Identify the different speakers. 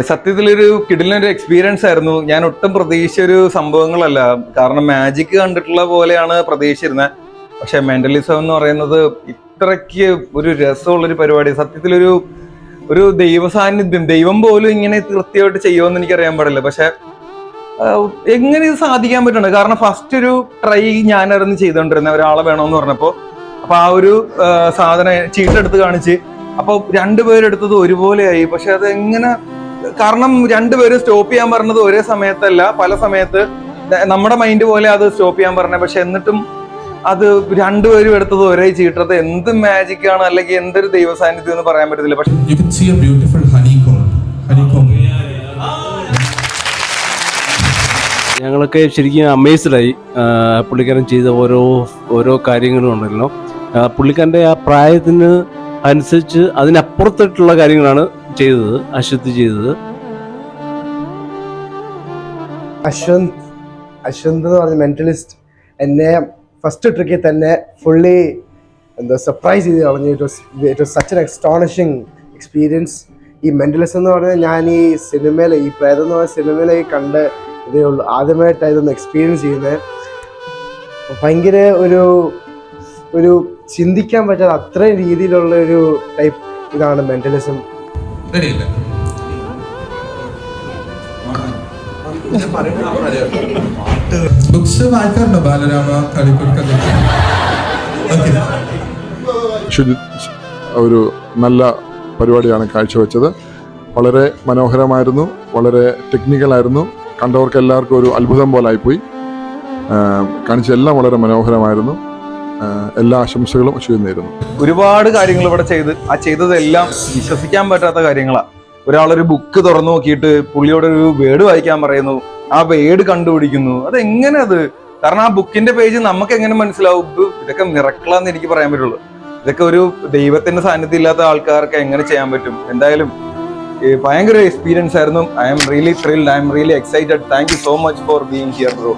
Speaker 1: സത്യത്തിലൊരു കിടിലൊരു experience ആയിരുന്നു. ഞാൻ ഒട്ടും പ്രതീക്ഷിച്ച ഒരു സംഭവങ്ങളല്ല. കാരണം മാജിക് കണ്ടിട്ടുള്ള പോലെയാണ് പ്രതീക്ഷിച്ചിരുന്നത്. പക്ഷെ മെന്റലിസം എന്ന് പറയുന്നത് ഇത്രയ്ക്ക് ഒരു രസമുള്ളൊരു പരിപാടി. സത്യത്തിലൊരു ഒരു ദൈവ സാന്നിധ്യം, ദൈവം പോലും ഇങ്ങനെ കൃത്യമായിട്ട് ചെയ്യുമെന്ന് എനിക്കറിയാൻ പാടില്ല. പക്ഷെ എങ്ങനെ ഇത് സാധിക്കാൻ പറ്റുന്നുണ്ട്? കാരണം ഫസ്റ്റ് ഒരു ട്രൈ ഞാനായിരുന്നു ചെയ്തോണ്ടിരുന്നത്. ഒരാളെ വേണമെന്ന് പറഞ്ഞപ്പോ അപ്പൊ ആ ഒരു സാധനം ചീട്ടെടുത്ത് കാണിച്ച് അപ്പൊ രണ്ടുപേരെടുത്തത് ഒരുപോലെയായി. പക്ഷെ അത് എങ്ങനെ, കാരണം രണ്ടുപേരും സ്റ്റോപ്പ് ചെയ്യാൻ പറഞ്ഞത് ഒരേ സമയത്തല്ല, പല സമയത്ത് നമ്മുടെ മൈൻഡ് പോലെ അത് സ്റ്റോപ്പ് ചെയ്യാൻ പറഞ്ഞത്. പക്ഷെ എന്നിട്ടും അത് രണ്ടുപേരും എടുത്തത് ഒരേ ചീട്ടത് എന്ത് മാജിക് ആണ്, അല്ലെങ്കിൽ എന്തൊരു ദൈവ സാന്നിധ്യം എന്ന് പറയാൻ പറ്റത്തില്ല. പക്ഷെ
Speaker 2: ഞങ്ങളൊക്കെ ശരിക്കും അമേസ്ഡായി. പുള്ളിക്കാരൻ ചെയ്ത ഓരോ കാര്യങ്ങളും ഉണ്ടല്ലോ, പുള്ളിക്കാരൻ്റെ ആ പ്രായത്തിന് അനുസരിച്ച് അതിനപ്പുറത്തായിട്ടുള്ള കാര്യങ്ങളാണ് ചെയ്തത്, അശ്വന്ത് ചെയ്തത്.
Speaker 3: അശ്വന്ത് എന്ന് പറഞ്ഞ മെന്റലിസ്റ്റ് എന്നെ ഫസ്റ്റ് ട്രിക്കിൽ തന്നെ ഫുള്ളി സർപ്രൈസ് ചെയ്ത് കളഞ്ഞു. It was such an astonishing experience. ഈ മെന്റലിസം എന്ന് പറഞ്ഞാൽ ഞാൻ ഈ സിനിമയിൽ, ഈ പ്രേതം എന്ന് പറഞ്ഞ സിനിമയിലേക്ക് കണ്ട് ഇതേ ഉള്ളൂ. ആദ്യമായിട്ടായിരുന്നു എക്സ്പീരിയൻസ് ചെയ്യുന്നത്. ഭയങ്കര ഒരു ചിന്തിക്കാൻ പറ്റാത്ത അത്രയും രീതിയിലുള്ള ഒരു ടൈപ്പ് ഇതാണ് മെന്റലിസം.
Speaker 4: ഒരു നല്ല പരിപാടിയാണ് കാഴ്ചവെച്ചത്. വളരെ മനോഹരമായിരുന്നു, വളരെ ടെക്നിക്കലായിരുന്നു. കണ്ടവർക്ക് എല്ലാവർക്കും ഒരു അത്ഭുതം പോലായിപ്പോയി. കാണിച്ചെല്ലാം വളരെ മനോഹരമായിരുന്നു. എല്ലാ ആശംസകളും നേരുന്നു.
Speaker 1: ഒരുപാട് കാര്യങ്ങൾ ഇവിടെ ചെയ്തതെല്ലാം വിശ്വസിക്കാൻ പറ്റാത്ത കാര്യങ്ങളാണ്. ഒരാളൊരു ബുക്ക് തുറന്നു നോക്കിയിട്ട് പുള്ളിയോട് ഒരു വേർഡ് വായിക്കാൻ പറയുന്നു, ആ വേർഡ് കണ്ടുപിടിക്കുന്നു. അതെങ്ങനെ അത്? കാരണം ആ ബുക്കിന്റെ പേജ് നമുക്ക് എങ്ങനെ മനസ്സിലാവും? ഇതൊക്കെ മിറക്കിളാന്ന് എനിക്ക് പറയാൻ പറ്റുള്ളൂ. ഇതൊക്കെ ഒരു ദൈവത്തിന്റെ സാന്നിധ്യം ഇല്ലാത്ത ആൾക്കാർക്ക് എങ്ങനെ ചെയ്യാൻ പറ്റും? എന്തായാലും ഭയങ്കര എക്സ്പീരിയൻസ് ആയിരുന്നു. I am really thrilled, I am really excited. Thank you so much for being here bro.